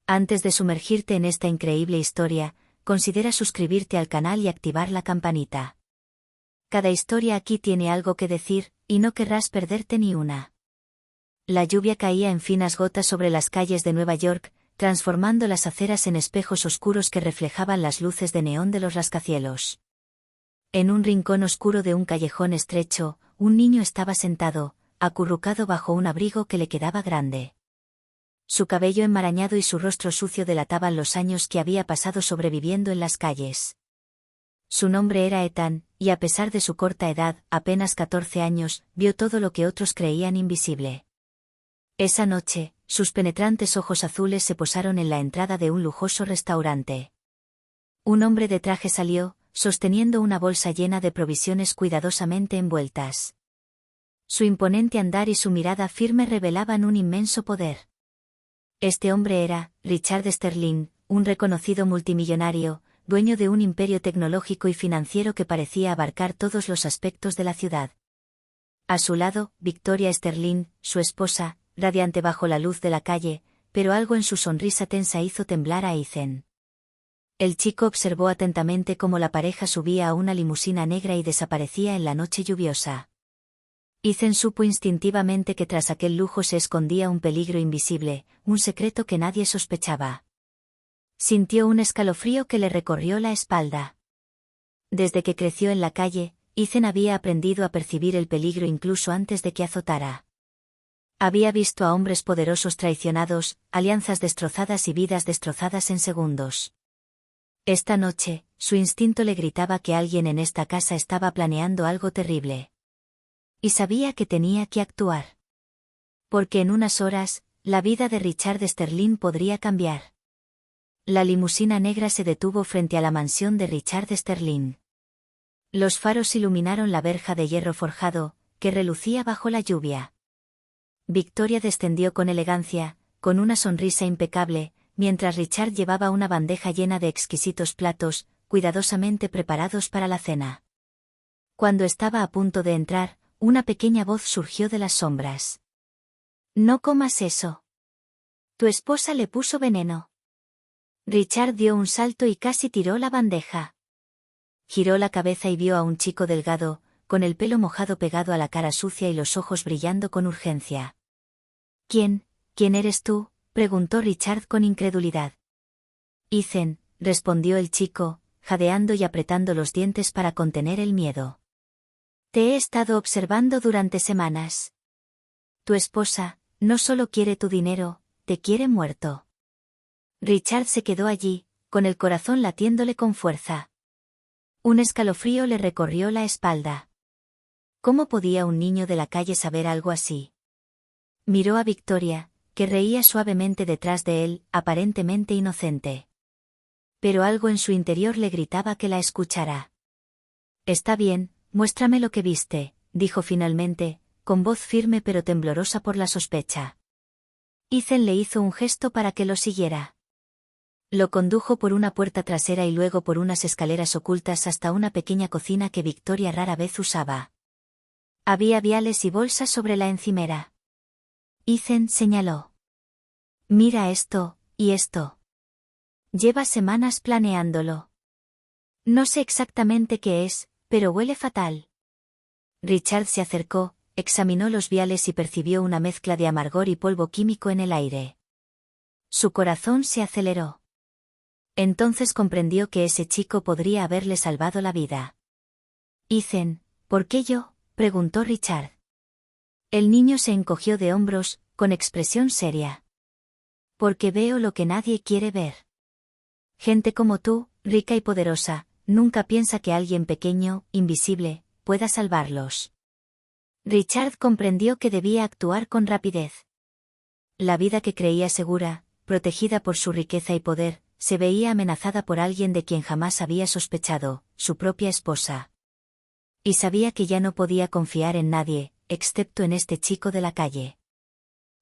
Antes de sumergirte en esta increíble historia, considera suscribirte al canal y activar la campanita. Cada historia aquí tiene algo que decir, y no querrás perderte ni una. La lluvia caía en finas gotas sobre las calles de Nueva York, transformando las aceras en espejos oscuros que reflejaban las luces de neón de los rascacielos. En un rincón oscuro de un callejón estrecho, un niño estaba sentado, acurrucado bajo un abrigo que le quedaba grande. Su cabello enmarañado y su rostro sucio delataban los años que había pasado sobreviviendo en las calles. Su nombre era Ethan, y a pesar de su corta edad, apenas 14 años, vio todo lo que otros creían invisible. Esa noche, sus penetrantes ojos azules se posaron en la entrada de un lujoso restaurante. Un hombre de traje salió, sosteniendo una bolsa llena de provisiones cuidadosamente envueltas. Su imponente andar y su mirada firme revelaban un inmenso poder. Este hombre era Richard Sterling, un reconocido multimillonario, dueño de un imperio tecnológico y financiero que parecía abarcar todos los aspectos de la ciudad. A su lado, Victoria Sterling, su esposa, radiante bajo la luz de la calle, pero algo en su sonrisa tensa hizo temblar a Ethan. El chico observó atentamente cómo la pareja subía a una limusina negra y desaparecía en la noche lluviosa. Ethan supo instintivamente que tras aquel lujo se escondía un peligro invisible, un secreto que nadie sospechaba. Sintió un escalofrío que le recorrió la espalda. Desde que creció en la calle, Ethan había aprendido a percibir el peligro incluso antes de que azotara. Había visto a hombres poderosos traicionados, alianzas destrozadas y vidas destrozadas en segundos. Esta noche, su instinto le gritaba que alguien en esta casa estaba planeando algo terrible. Y sabía que tenía que actuar. Porque en unas horas, la vida de Richard Sterling podría cambiar. La limusina negra se detuvo frente a la mansión de Richard Sterling. Los faros iluminaron la verja de hierro forjado, que relucía bajo la lluvia. Victoria descendió con elegancia, con una sonrisa impecable, mientras Richard llevaba una bandeja llena de exquisitos platos, cuidadosamente preparados para la cena. Cuando estaba a punto de entrar, una pequeña voz surgió de las sombras. «No comas eso. Tu esposa le puso veneno». Richard dio un salto y casi tiró la bandeja. Giró la cabeza y vio a un chico delgado, con el pelo mojado pegado a la cara sucia y los ojos brillando con urgencia. «¿Quién eres tú?», preguntó Richard con incredulidad. «Ethan», respondió el chico, jadeando y apretando los dientes para contener el miedo. «Te he estado observando durante semanas. Tu esposa, no solo quiere tu dinero, te quiere muerto». Richard se quedó allí, con el corazón latiéndole con fuerza. Un escalofrío le recorrió la espalda. ¿Cómo podía un niño de la calle saber algo así? Miró a Victoria, que reía suavemente detrás de él, aparentemente inocente. Pero algo en su interior le gritaba que la escuchara. «Está bien, muéstrame lo que viste», dijo finalmente, con voz firme pero temblorosa por la sospecha. Ethan le hizo un gesto para que lo siguiera. Lo condujo por una puerta trasera y luego por unas escaleras ocultas hasta una pequeña cocina que Victoria rara vez usaba. Había viales y bolsas sobre la encimera. Ethan señaló. «Mira esto, y esto. Lleva semanas planeándolo. No sé exactamente qué es, pero huele fatal». Richard se acercó, examinó los viales y percibió una mezcla de amargor y polvo químico en el aire. Su corazón se aceleró. Entonces comprendió que ese chico podría haberle salvado la vida. «Ethan, ¿por qué yo?», preguntó Richard. El niño se encogió de hombros, con expresión seria. «Porque veo lo que nadie quiere ver. Gente como tú, rica y poderosa, nunca piensa que alguien pequeño, invisible, pueda salvarlos». Richard comprendió que debía actuar con rapidez. La vida que creía segura, protegida por su riqueza y poder, se veía amenazada por alguien de quien jamás había sospechado, su propia esposa. Y sabía que ya no podía confiar en nadie, excepto en este chico de la calle.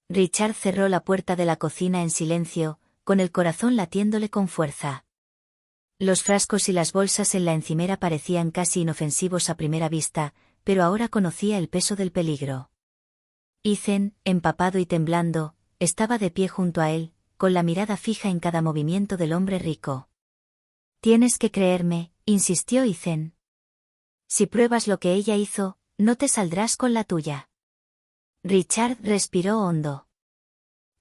Richard cerró la puerta de la cocina en silencio, con el corazón latiéndole con fuerza. Los frascos y las bolsas en la encimera parecían casi inofensivos a primera vista, pero ahora conocía el peso del peligro. Ethan, empapado y temblando, estaba de pie junto a él, con la mirada fija en cada movimiento del hombre rico. Tienes que creerme, insistió Ethan. Si pruebas lo que ella hizo, no te saldrás con la tuya. Richard respiró hondo.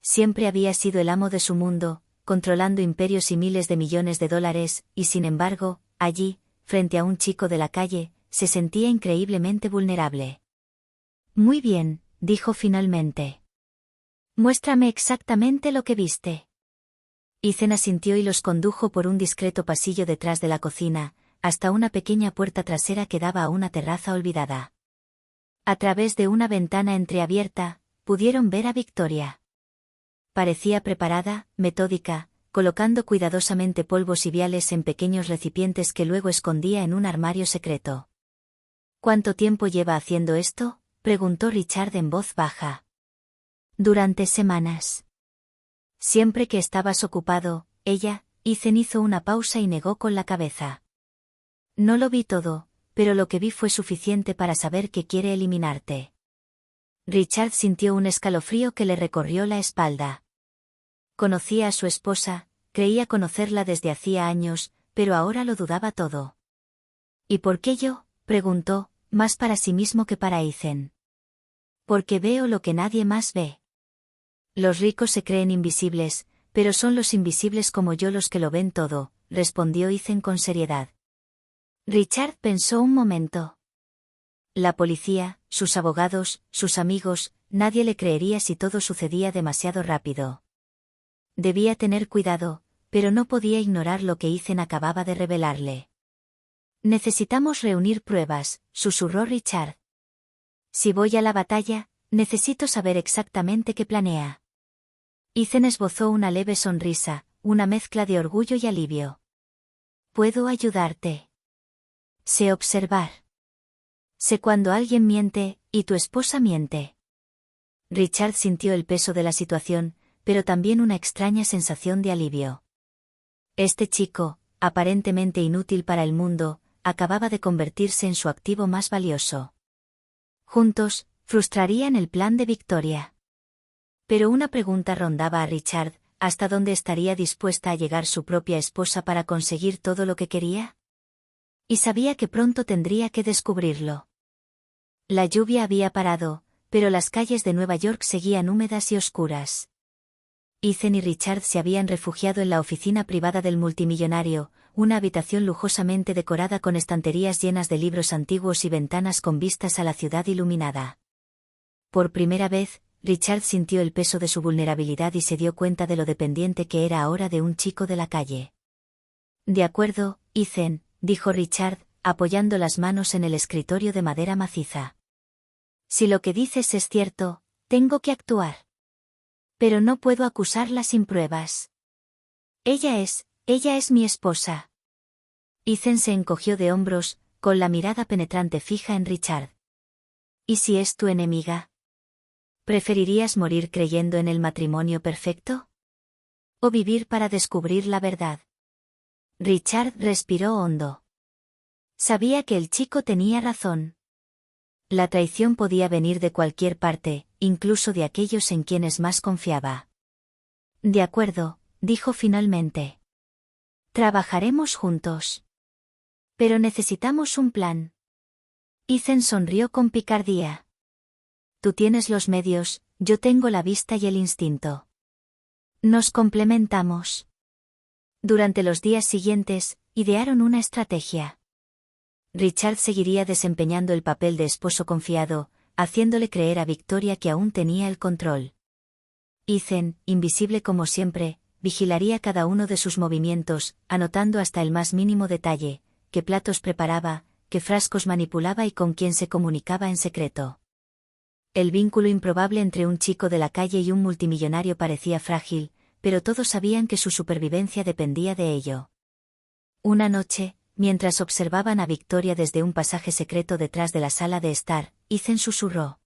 Siempre había sido el amo de su mundo, controlando imperios y miles de millones de dólares, y sin embargo, allí, frente a un chico de la calle, se sentía increíblemente vulnerable. Muy bien, dijo finalmente. Muéstrame exactamente lo que viste. Ethan asintió y los condujo por un discreto pasillo detrás de la cocina, hasta una pequeña puerta trasera que daba a una terraza olvidada. A través de una ventana entreabierta, pudieron ver a Victoria. Parecía preparada, metódica, colocando cuidadosamente polvos y viales en pequeños recipientes que luego escondía en un armario secreto. ¿Cuánto tiempo lleva haciendo esto?, preguntó Richard en voz baja. Durante semanas. Siempre que estabas ocupado, ella, Ethan hizo una pausa y negó con la cabeza. No lo vi todo, pero lo que vi fue suficiente para saber que quiere eliminarte. Richard sintió un escalofrío que le recorrió la espalda. Conocía a su esposa, creía conocerla desde hacía años, pero ahora lo dudaba todo. ¿Y por qué yo?, preguntó, más para sí mismo que para Ethan. Porque veo lo que nadie más ve. Los ricos se creen invisibles, pero son los invisibles como yo los que lo ven todo, respondió Ethan con seriedad. Richard pensó un momento. La policía, sus abogados, sus amigos, nadie le creería si todo sucedía demasiado rápido. Debía tener cuidado, pero no podía ignorar lo que Ethan acababa de revelarle. Necesitamos reunir pruebas, susurró Richard. Si voy a la batalla, necesito saber exactamente qué planea. Ethan esbozó una leve sonrisa, una mezcla de orgullo y alivio. Puedo ayudarte. Sé observar. Sé cuando alguien miente, y tu esposa miente. Richard sintió el peso de la situación, pero también una extraña sensación de alivio. Este chico, aparentemente inútil para el mundo, acababa de convertirse en su activo más valioso. Juntos, frustrarían el plan de Victoria. Pero una pregunta rondaba a Richard, ¿hasta dónde estaría dispuesta a llegar su propia esposa para conseguir todo lo que quería? Y sabía que pronto tendría que descubrirlo. La lluvia había parado, pero las calles de Nueva York seguían húmedas y oscuras. Ethan y Richard se habían refugiado en la oficina privada del multimillonario, una habitación lujosamente decorada con estanterías llenas de libros antiguos y ventanas con vistas a la ciudad iluminada. Por primera vez, Richard sintió el peso de su vulnerabilidad y se dio cuenta de lo dependiente que era ahora de un chico de la calle. De acuerdo, Ethan, dijo Richard, apoyando las manos en el escritorio de madera maciza. Si lo que dices es cierto, tengo que actuar. Pero no puedo acusarla sin pruebas. Ella es mi esposa. Ethan se encogió de hombros, con la mirada penetrante fija en Richard. ¿Y si es tu enemiga? ¿Preferirías morir creyendo en el matrimonio perfecto? ¿O vivir para descubrir la verdad? Richard respiró hondo. Sabía que el chico tenía razón. La traición podía venir de cualquier parte, incluso de aquellos en quienes más confiaba. De acuerdo, dijo finalmente. Trabajaremos juntos. Pero necesitamos un plan. Ethan sonrió con picardía. Tú tienes los medios, yo tengo la vista y el instinto. Nos complementamos. Durante los días siguientes, idearon una estrategia. Richard seguiría desempeñando el papel de esposo confiado, haciéndole creer a Victoria que aún tenía el control. Ethan, invisible como siempre, vigilaría cada uno de sus movimientos, anotando hasta el más mínimo detalle, qué platos preparaba, qué frascos manipulaba y con quién se comunicaba en secreto. El vínculo improbable entre un chico de la calle y un multimillonario parecía frágil, pero todos sabían que su supervivencia dependía de ello. Una noche, mientras observaban a Victoria desde un pasaje secreto detrás de la sala de estar, Ethan susurró.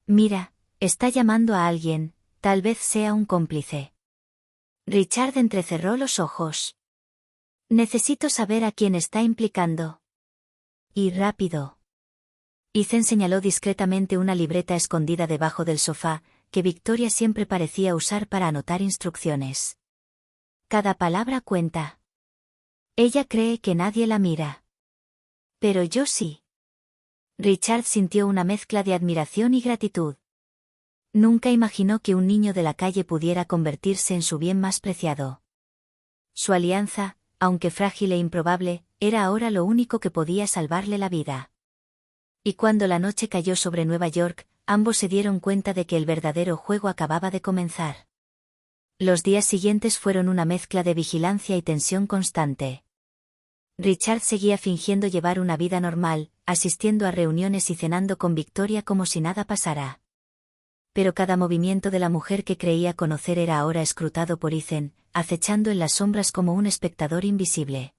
Mira, está llamando a alguien, tal vez sea un cómplice. Richard entrecerró los ojos. Necesito saber a quién está implicando. Y rápido. Ethan señaló discretamente una libreta escondida debajo del sofá, que Victoria siempre parecía usar para anotar instrucciones. Cada palabra cuenta. Ella cree que nadie la mira. Pero yo sí. Richard sintió una mezcla de admiración y gratitud. Nunca imaginó que un niño de la calle pudiera convertirse en su bien más preciado. Su alianza, aunque frágil e improbable, era ahora lo único que podía salvarle la vida. Y cuando la noche cayó sobre Nueva York, ambos se dieron cuenta de que el verdadero juego acababa de comenzar. Los días siguientes fueron una mezcla de vigilancia y tensión constante. Richard seguía fingiendo llevar una vida normal, asistiendo a reuniones y cenando con Victoria como si nada pasara. Pero cada movimiento de la mujer que creía conocer era ahora escrutado por Ethan, acechando en las sombras como un espectador invisible.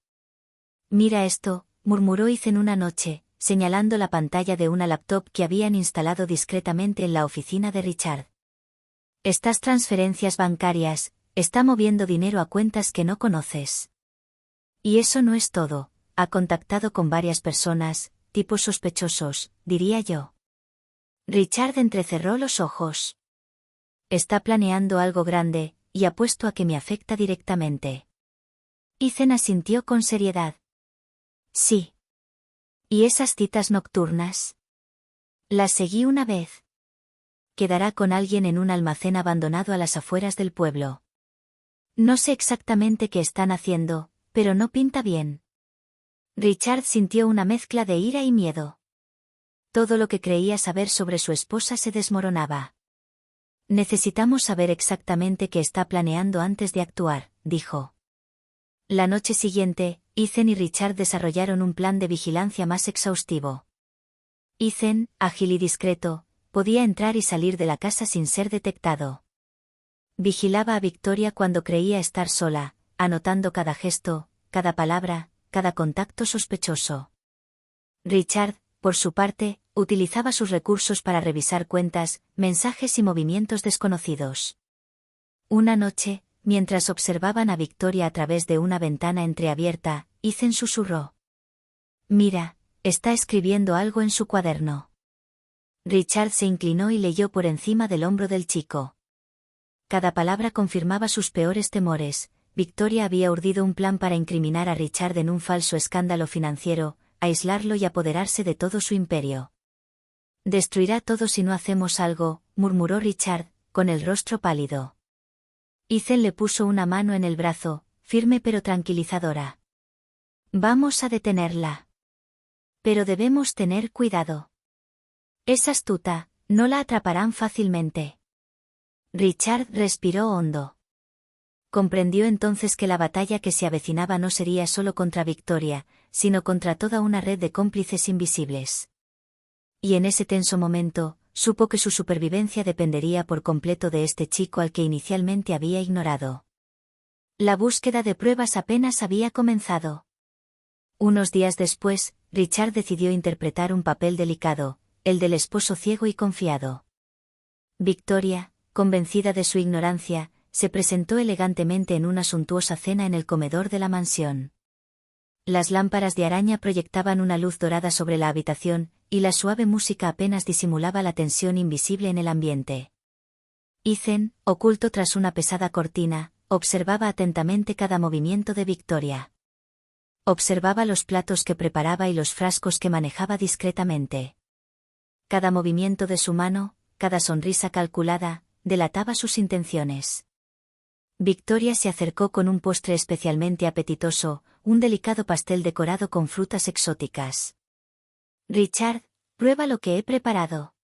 «Mira esto», murmuró Ethan una noche, señalando la pantalla de una laptop que habían instalado discretamente en la oficina de Richard. «Estas transferencias bancarias, está moviendo dinero a cuentas que no conoces. Y eso no es todo, ha contactado con varias personas, tipos sospechosos, diría yo». Richard entrecerró los ojos. «Está planeando algo grande, y apuesto a que me afecta directamente». Ethan asintió con seriedad. «Sí. ¿Y esas citas nocturnas?» «Las seguí una vez. Quedará con alguien en un almacén abandonado a las afueras del pueblo. No sé exactamente qué están haciendo, pero no pinta bien». Richard sintió una mezcla de ira y miedo. Todo lo que creía saber sobre su esposa se desmoronaba. «Necesitamos saber exactamente qué está planeando antes de actuar», dijo. La noche siguiente, Ethan y Richard desarrollaron un plan de vigilancia más exhaustivo. Ethan, ágil y discreto, podía entrar y salir de la casa sin ser detectado. Vigilaba a Victoria cuando creía estar sola, anotando cada gesto, cada palabra, cada contacto sospechoso. Richard, por su parte, utilizaba sus recursos para revisar cuentas, mensajes y movimientos desconocidos. Una noche, mientras observaban a Victoria a través de una ventana entreabierta, Ethan susurró. «Mira, está escribiendo algo en su cuaderno». Richard se inclinó y leyó por encima del hombro del chico. Cada palabra confirmaba sus peores temores. Victoria había urdido un plan para incriminar a Richard en un falso escándalo financiero, aislarlo y apoderarse de todo su imperio. «Destruirá todo si no hacemos algo», murmuró Richard, con el rostro pálido. Ethan le puso una mano en el brazo, firme pero tranquilizadora. «Vamos a detenerla. Pero debemos tener cuidado. Es astuta, no la atraparán fácilmente». Richard respiró hondo. Comprendió entonces que la batalla que se avecinaba no sería solo contra Victoria, sino contra toda una red de cómplices invisibles. Y en ese tenso momento, supo que su supervivencia dependería por completo de este chico al que inicialmente había ignorado. La búsqueda de pruebas apenas había comenzado. Unos días después, Richard decidió interpretar un papel delicado, el del esposo ciego y confiado. Victoria, convencida de su ignorancia, se presentó elegantemente en una suntuosa cena en el comedor de la mansión. Las lámparas de araña proyectaban una luz dorada sobre la habitación, y la suave música apenas disimulaba la tensión invisible en el ambiente. Ethan, oculto tras una pesada cortina, observaba atentamente cada movimiento de Victoria. Observaba los platos que preparaba y los frascos que manejaba discretamente. Cada movimiento de su mano, cada sonrisa calculada, delataba sus intenciones. Victoria se acercó con un postre especialmente apetitoso, un delicado pastel decorado con frutas exóticas. «Richard, prueba lo que he preparado.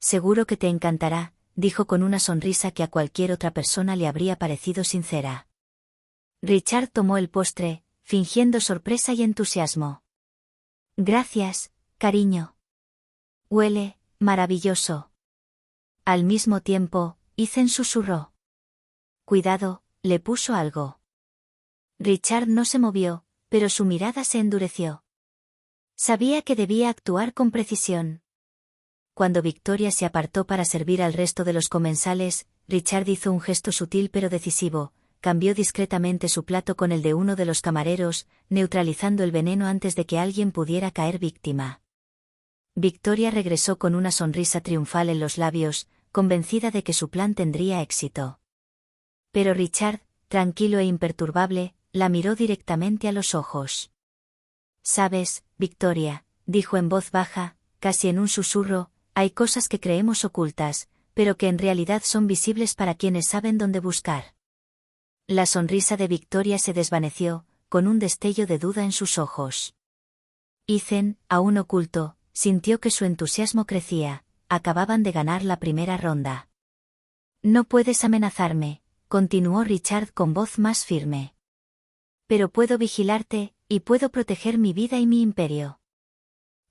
Seguro que te encantará», dijo con una sonrisa que a cualquier otra persona le habría parecido sincera. Richard tomó el postre, fingiendo sorpresa y entusiasmo. «Gracias, cariño. Huele maravilloso». Al mismo tiempo, Ethan susurró. «Cuidado», le puso algo. Richard no se movió, pero su mirada se endureció. Sabía que debía actuar con precisión. Cuando Victoria se apartó para servir al resto de los comensales, Richard hizo un gesto sutil pero decisivo, cambió discretamente su plato con el de uno de los camareros, neutralizando el veneno antes de que alguien pudiera caer víctima. Victoria regresó con una sonrisa triunfal en los labios, convencida de que su plan tendría éxito. Pero Richard, tranquilo e imperturbable, la miró directamente a los ojos. «Sabes, Victoria», dijo en voz baja, casi en un susurro, «hay cosas que creemos ocultas, pero que en realidad son visibles para quienes saben dónde buscar». La sonrisa de Victoria se desvaneció, con un destello de duda en sus ojos. Ethan, aún oculto, sintió que su entusiasmo crecía. Acababan de ganar la primera ronda. «No puedes amenazarme», continuó Richard con voz más firme. «Pero puedo vigilarte, y puedo proteger mi vida y mi imperio».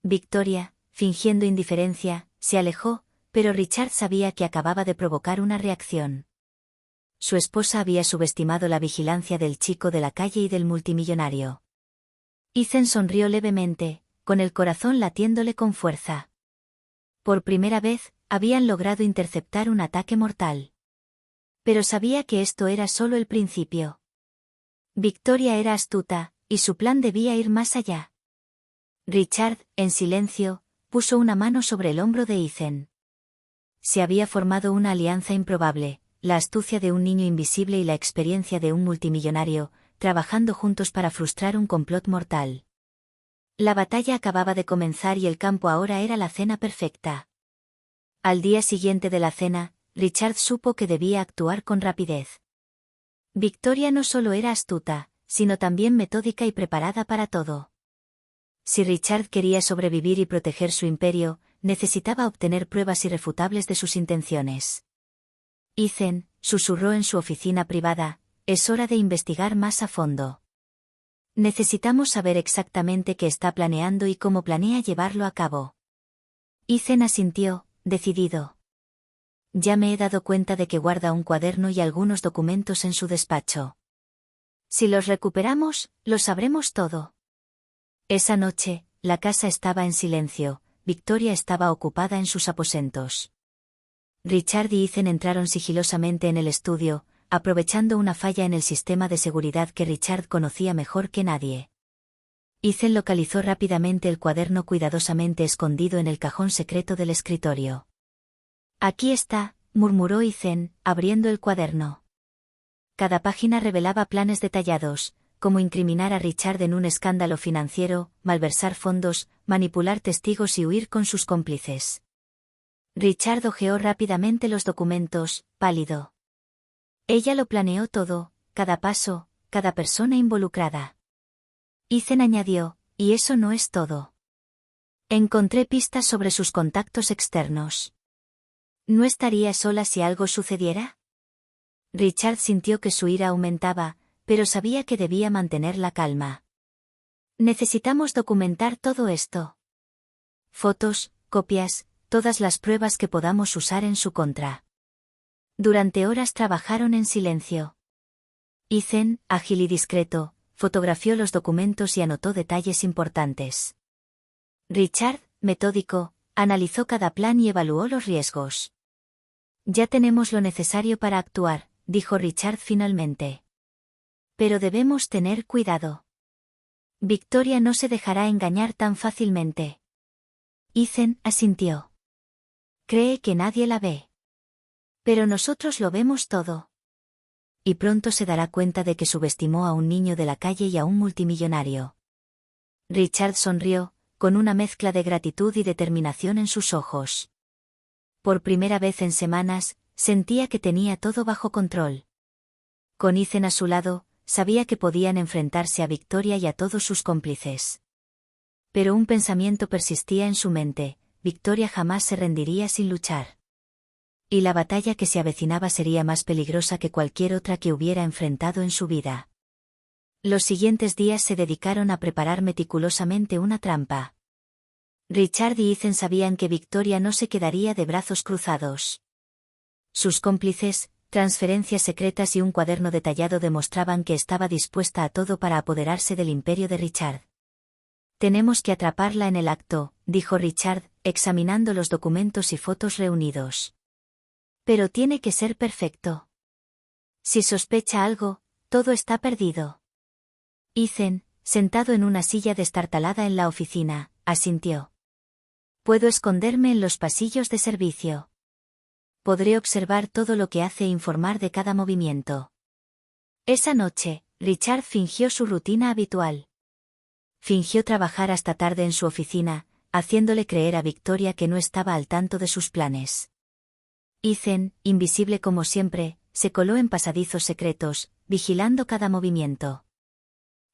Victoria, fingiendo indiferencia, se alejó, pero Richard sabía que acababa de provocar una reacción. Su esposa había subestimado la vigilancia del chico de la calle y del multimillonario. Ethan sonrió levemente, con el corazón latiéndole con fuerza. Por primera vez, habían logrado interceptar un ataque mortal. Pero sabía que esto era solo el principio. Victoria era astuta, y su plan debía ir más allá. Richard, en silencio, puso una mano sobre el hombro de Ethan. Se había formado una alianza improbable, la astucia de un niño invisible y la experiencia de un multimillonario, trabajando juntos para frustrar un complot mortal. La batalla acababa de comenzar y el campo ahora era la cena perfecta. Al día siguiente de la cena, Richard supo que debía actuar con rapidez. Victoria no solo era astuta, sino también metódica y preparada para todo. Si Richard quería sobrevivir y proteger su imperio, necesitaba obtener pruebas irrefutables de sus intenciones. Ethan, susurró en su oficina privada, es hora de investigar más a fondo. Necesitamos saber exactamente qué está planeando y cómo planea llevarlo a cabo. Ethan asintió, decidido. Ya me he dado cuenta de que guarda un cuaderno y algunos documentos en su despacho. Si los recuperamos, lo sabremos todo. Esa noche, la casa estaba en silencio, Victoria estaba ocupada en sus aposentos. Richard y Ethan entraron sigilosamente en el estudio, aprovechando una falla en el sistema de seguridad que Richard conocía mejor que nadie. Ethan localizó rápidamente el cuaderno cuidadosamente escondido en el cajón secreto del escritorio. «Aquí está», murmuró Ethan, abriendo el cuaderno. Cada página revelaba planes detallados, como incriminar a Richard en un escándalo financiero, malversar fondos, manipular testigos y huir con sus cómplices. Richard hojeó rápidamente los documentos, pálido. Ella lo planeó todo, cada paso, cada persona involucrada. Ethan añadió, y eso no es todo. Encontré pistas sobre sus contactos externos. ¿No estaría sola si algo sucediera? Richard sintió que su ira aumentaba, pero sabía que debía mantener la calma. Necesitamos documentar todo esto. Fotos, copias, todas las pruebas que podamos usar en su contra. Durante horas trabajaron en silencio. Ethan, ágil y discreto, fotografió los documentos y anotó detalles importantes. Richard, metódico, analizó cada plan y evaluó los riesgos. Ya tenemos lo necesario para actuar, dijo Richard finalmente. Pero debemos tener cuidado. Victoria no se dejará engañar tan fácilmente. Ethan asintió. Cree que nadie la ve. Pero nosotros lo vemos todo. Y pronto se dará cuenta de que subestimó a un niño de la calle y a un multimillonario. Richard sonrió, con una mezcla de gratitud y determinación en sus ojos. Por primera vez en semanas, sentía que tenía todo bajo control. Con Ethan a su lado, sabía que podían enfrentarse a Victoria y a todos sus cómplices. Pero un pensamiento persistía en su mente, Victoria jamás se rendiría sin luchar. Y la batalla que se avecinaba sería más peligrosa que cualquier otra que hubiera enfrentado en su vida. Los siguientes días se dedicaron a preparar meticulosamente una trampa. Richard y Ethan sabían que Victoria no se quedaría de brazos cruzados. Sus cómplices, transferencias secretas y un cuaderno detallado demostraban que estaba dispuesta a todo para apoderarse del imperio de Richard. Tenemos que atraparla en el acto, dijo Richard, examinando los documentos y fotos reunidos. Pero tiene que ser perfecto. Si sospecha algo, todo está perdido. Ethan, sentado en una silla destartalada en la oficina, asintió. Puedo esconderme en los pasillos de servicio. podré observar todo lo que hace e informar de cada movimiento. Esa noche, Richard fingió su rutina habitual. Fingió trabajar hasta tarde en su oficina, haciéndole creer a Victoria que no estaba al tanto de sus planes. Ethan, invisible como siempre, se coló en pasadizos secretos, vigilando cada movimiento.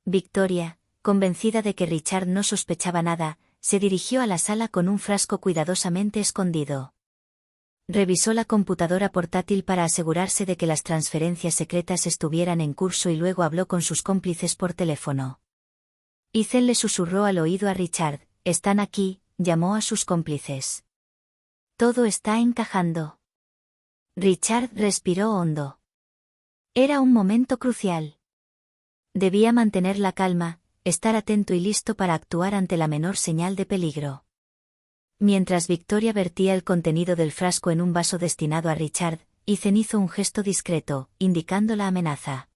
Victoria, convencida de que Richard no sospechaba nada, se dirigió a la sala con un frasco cuidadosamente escondido. Revisó la computadora portátil para asegurarse de que las transferencias secretas estuvieran en curso y luego habló con sus cómplices por teléfono. Ethan le susurró al oído a Richard: «Están aquí», llamó a sus cómplices. «Todo está encajando». Richard respiró hondo. Era un momento crucial. Debía mantener la calma, estar atento y listo para actuar ante la menor señal de peligro. Mientras Victoria vertía el contenido del frasco en un vaso destinado a Richard, Ethan hizo un gesto discreto, indicando la amenaza.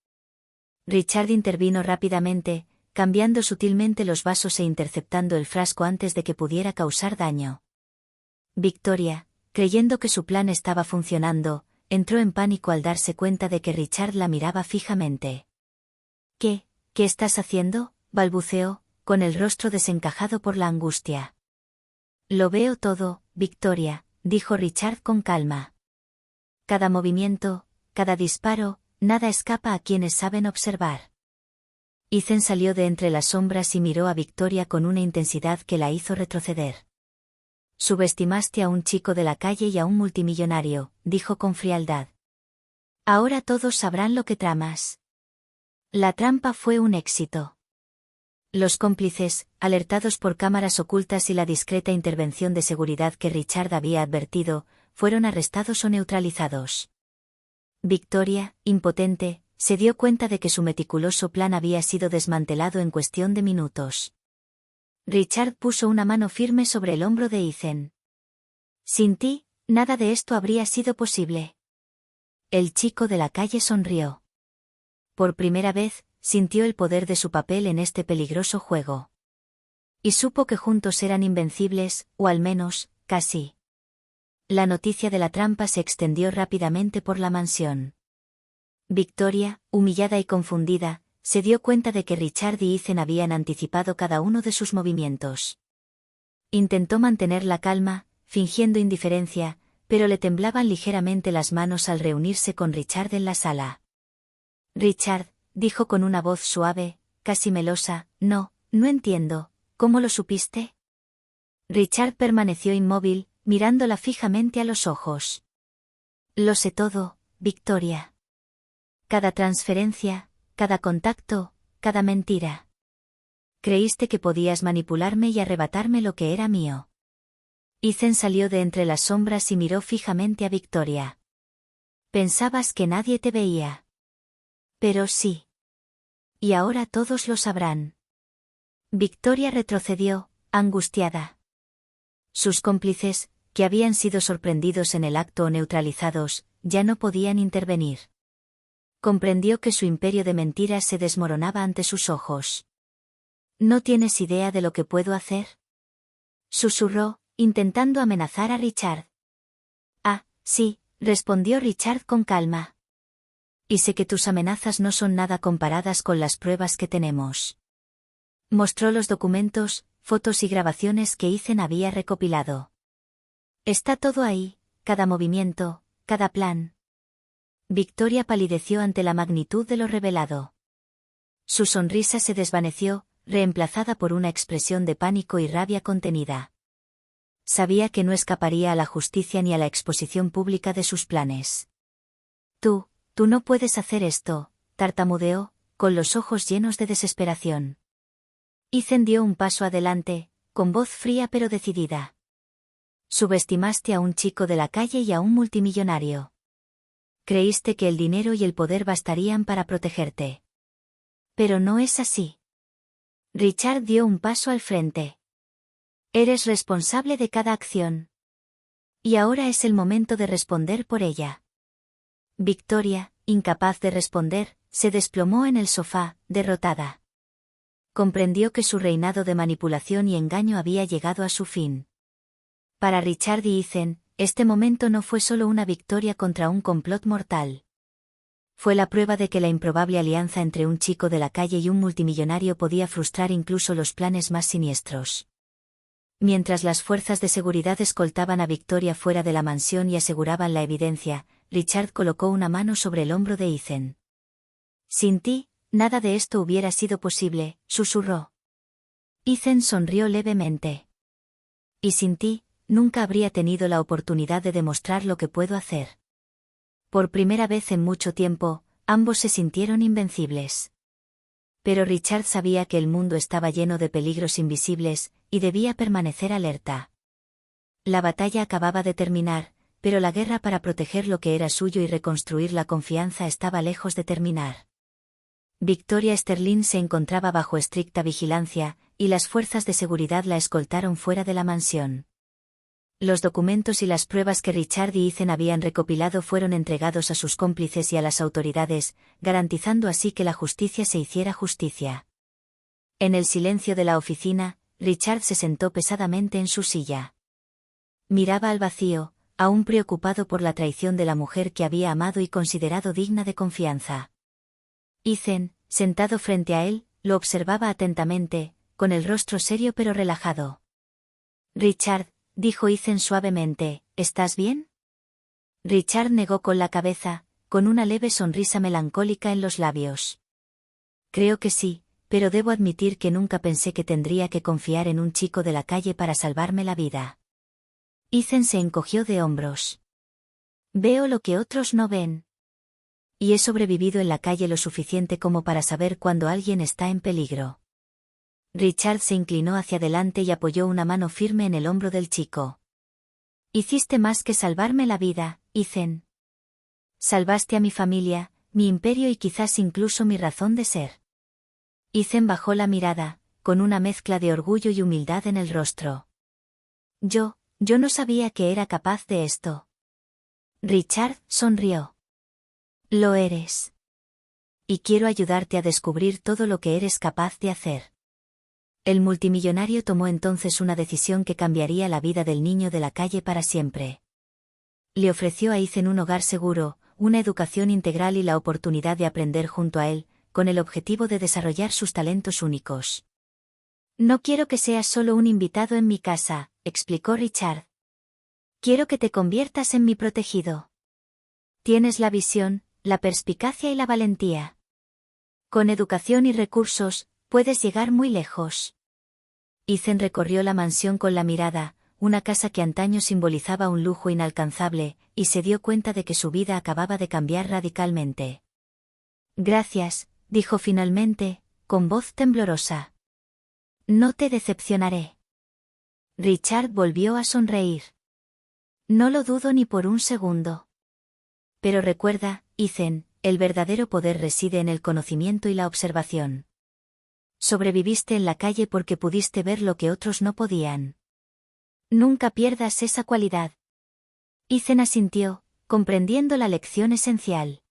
Richard intervino rápidamente, cambiando sutilmente los vasos e interceptando el frasco antes de que pudiera causar daño. Victoria, creyendo que su plan estaba funcionando, entró en pánico al darse cuenta de que Richard la miraba fijamente. ¿Qué estás haciendo?», balbuceó, con el rostro desencajado por la angustia. «Lo veo todo, Victoria», dijo Richard con calma. «Cada movimiento, cada disparo, nada escapa a quienes saben observar». Ethan salió de entre las sombras y miró a Victoria con una intensidad que la hizo retroceder. «Subestimaste a un chico de la calle y a un multimillonario», dijo con frialdad. «Ahora todos sabrán lo que tramas». La trampa fue un éxito. Los cómplices, alertados por cámaras ocultas y la discreta intervención de seguridad que Richard había advertido, fueron arrestados o neutralizados. Victoria, impotente, se dio cuenta de que su meticuloso plan había sido desmantelado en cuestión de minutos. Richard puso una mano firme sobre el hombro de Ethan. «Sin ti, nada de esto habría sido posible». El chico de la calle sonrió. Por primera vez, sintió el poder de su papel en este peligroso juego. Y supo que juntos eran invencibles, o al menos, casi. La noticia de la trampa se extendió rápidamente por la mansión. Victoria, humillada y confundida, se dio cuenta de que Richard y Ethan habían anticipado cada uno de sus movimientos. Intentó mantener la calma, fingiendo indiferencia, pero le temblaban ligeramente las manos al reunirse con Richard en la sala. «Richard», dijo con una voz suave, casi melosa, no entiendo, ¿cómo lo supiste?» Richard permaneció inmóvil, mirándola fijamente a los ojos. «Lo sé todo, Victoria. Cada transferencia, cada contacto, cada mentira. Creíste que podías manipularme y arrebatarme lo que era mío». Ethan salió de entre las sombras y miró fijamente a Victoria. «Pensabas que nadie te veía. Pero sí. Y ahora todos lo sabrán». Victoria retrocedió, angustiada. Sus cómplices, que habían sido sorprendidos en el acto o neutralizados, ya no podían intervenir. Comprendió que su imperio de mentiras se desmoronaba ante sus ojos. «¿No tienes idea de lo que puedo hacer?», susurró, intentando amenazar a Richard. «Ah, sí», respondió Richard con calma. «Y sé que tus amenazas no son nada comparadas con las pruebas que tenemos». Mostró los documentos, fotos y grabaciones que Ethan había recopilado. «Está todo ahí, cada movimiento, cada plan». Victoria palideció ante la magnitud de lo revelado. Su sonrisa se desvaneció, reemplazada por una expresión de pánico y rabia contenida. Sabía que no escaparía a la justicia ni a la exposición pública de sus planes. Tú no puedes hacer esto», tartamudeó, con los ojos llenos de desesperación. Ethan dio un paso adelante, con voz fría pero decidida. «Subestimaste a un chico de la calle y a un multimillonario. Creíste que el dinero y el poder bastarían para protegerte. Pero no es así». Richard dio un paso al frente. «Eres responsable de cada acción. Y ahora es el momento de responder por ella». Victoria, incapaz de responder, se desplomó en el sofá, derrotada. Comprendió que su reinado de manipulación y engaño había llegado a su fin. Para Richard y Ethan, este momento no fue solo una victoria contra un complot mortal. Fue la prueba de que la improbable alianza entre un chico de la calle y un multimillonario podía frustrar incluso los planes más siniestros. Mientras las fuerzas de seguridad escoltaban a Victoria fuera de la mansión y aseguraban la evidencia, Richard colocó una mano sobre el hombro de Ethan. Sin ti, nada de esto hubiera sido posible, susurró. Ethan sonrió levemente. Y sin ti, nunca habría tenido la oportunidad de demostrar lo que puedo hacer. Por primera vez en mucho tiempo, ambos se sintieron invencibles. Pero Richard sabía que el mundo estaba lleno de peligros invisibles, y debía permanecer alerta. La batalla acababa de terminar, pero la guerra para proteger lo que era suyo y reconstruir la confianza estaba lejos de terminar. Victoria Sterling se encontraba bajo estricta vigilancia, y las fuerzas de seguridad la escoltaron fuera de la mansión. Los documentos y las pruebas que Richard y Ethan habían recopilado fueron entregados a sus cómplices y a las autoridades, garantizando así que la justicia se hiciera justicia. En el silencio de la oficina, Richard se sentó pesadamente en su silla. Miraba al vacío, aún preocupado por la traición de la mujer que había amado y considerado digna de confianza. Ethan, sentado frente a él, lo observaba atentamente, con el rostro serio pero relajado. Richard, dijo Ethan suavemente, ¿estás bien? Richard negó con la cabeza, con una leve sonrisa melancólica en los labios. Creo que sí, pero debo admitir que nunca pensé que tendría que confiar en un chico de la calle para salvarme la vida. Ethan se encogió de hombros. Veo lo que otros no ven. Y he sobrevivido en la calle lo suficiente como para saber cuando alguien está en peligro. Richard se inclinó hacia adelante y apoyó una mano firme en el hombro del chico. Hiciste más que salvarme la vida, Ethan. Salvaste a mi familia, mi imperio y quizás incluso mi razón de ser. Ethan bajó la mirada, con una mezcla de orgullo y humildad en el rostro. Yo no sabía que era capaz de esto. Richard sonrió. Lo eres. Y quiero ayudarte a descubrir todo lo que eres capaz de hacer. El multimillonario tomó entonces una decisión que cambiaría la vida del niño de la calle para siempre. Le ofreció a Ethan un hogar seguro, una educación integral y la oportunidad de aprender junto a él, con el objetivo de desarrollar sus talentos únicos. No quiero que seas solo un invitado en mi casa, explicó Richard. Quiero que te conviertas en mi protegido. Tienes la visión, la perspicacia y la valentía. Con educación y recursos, puedes llegar muy lejos. Ethan recorrió la mansión con la mirada, una casa que antaño simbolizaba un lujo inalcanzable, y se dio cuenta de que su vida acababa de cambiar radicalmente. Gracias, dijo finalmente, con voz temblorosa. No te decepcionaré. Richard volvió a sonreír. No lo dudo ni por un segundo. Pero recuerda, Ethan, el verdadero poder reside en el conocimiento y la observación. Sobreviviste en la calle porque pudiste ver lo que otros no podían. Nunca pierdas esa cualidad. Ethan asintió, comprendiendo la lección esencial.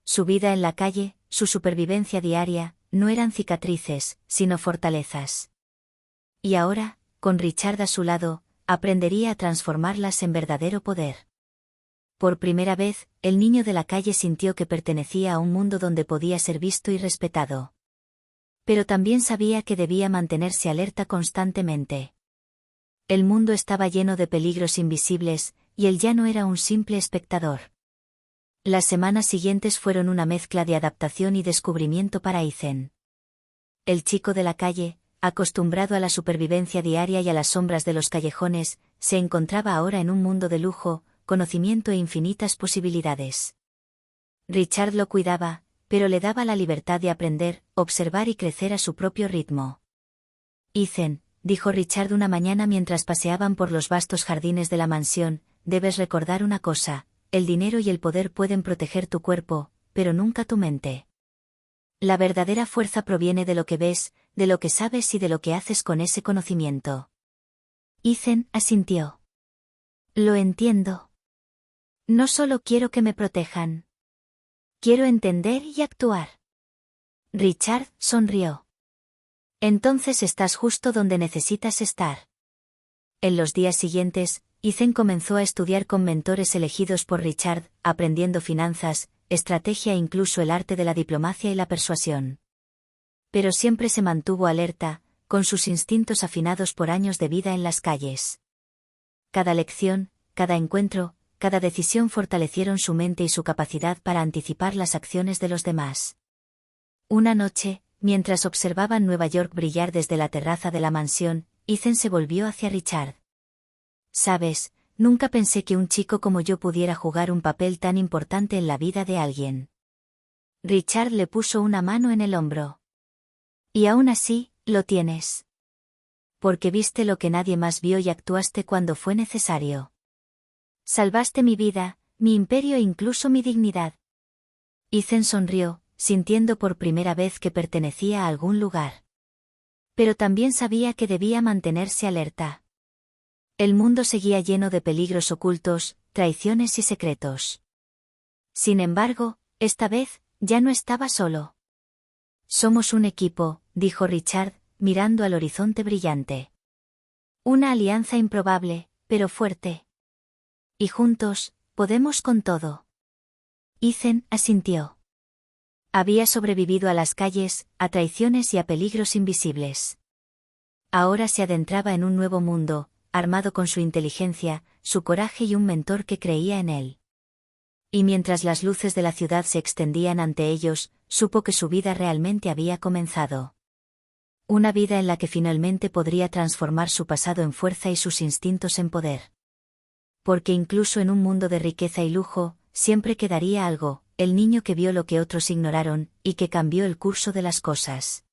Su vida en la calle, su supervivencia diaria, no eran cicatrices, sino fortalezas. Y ahora, con Richard a su lado, aprendería a transformarlas en verdadero poder. Por primera vez, el niño de la calle sintió que pertenecía a un mundo donde podía ser visto y respetado. Pero también sabía que debía mantenerse alerta constantemente. El mundo estaba lleno de peligros invisibles, y él ya no era un simple espectador. Las semanas siguientes fueron una mezcla de adaptación y descubrimiento para Ethan. El chico de la calle, acostumbrado a la supervivencia diaria y a las sombras de los callejones, se encontraba ahora en un mundo de lujo, conocimiento e infinitas posibilidades. Richard lo cuidaba, pero le daba la libertad de aprender, observar y crecer a su propio ritmo. Ethan, dijo Richard una mañana mientras paseaban por los vastos jardines de la mansión, debes recordar una cosa, el dinero y el poder pueden proteger tu cuerpo, pero nunca tu mente. La verdadera fuerza proviene de lo que ves, de lo que sabes y de lo que haces con ese conocimiento. Ethan asintió. Lo entiendo. No solo quiero que me protejan. Quiero entender y actuar. Richard sonrió. Entonces estás justo donde necesitas estar. En los días siguientes, Ethan comenzó a estudiar con mentores elegidos por Richard, aprendiendo finanzas, estrategia e incluso el arte de la diplomacia y la persuasión. Pero siempre se mantuvo alerta, con sus instintos afinados por años de vida en las calles. Cada lección, cada encuentro, cada decisión fortalecieron su mente y su capacidad para anticipar las acciones de los demás. Una noche, mientras observaban Nueva York brillar desde la terraza de la mansión, Ethan se volvió hacia Richard. «Sabes, nunca pensé que un chico como yo pudiera jugar un papel tan importante en la vida de alguien». Richard le puso una mano en el hombro. «Y aún así, lo tienes. Porque viste lo que nadie más vio y actuaste cuando fue necesario. Salvaste mi vida, mi imperio e incluso mi dignidad». Ethan sonrió, sintiendo por primera vez que pertenecía a algún lugar. Pero también sabía que debía mantenerse alerta. El mundo seguía lleno de peligros ocultos, traiciones y secretos. Sin embargo, esta vez, ya no estaba solo. «Somos un equipo», dijo Richard, mirando al horizonte brillante. «Una alianza improbable, pero fuerte. Y juntos, podemos con todo». Ethan asintió. Había sobrevivido a las calles, a traiciones y a peligros invisibles. Ahora se adentraba en un nuevo mundo, armado con su inteligencia, su coraje y un mentor que creía en él. Y mientras las luces de la ciudad se extendían ante ellos, supo que su vida realmente había comenzado. Una vida en la que finalmente podría transformar su pasado en fuerza y sus instintos en poder. Porque incluso en un mundo de riqueza y lujo, siempre quedaría algo, el niño que vio lo que otros ignoraron, y que cambió el curso de las cosas.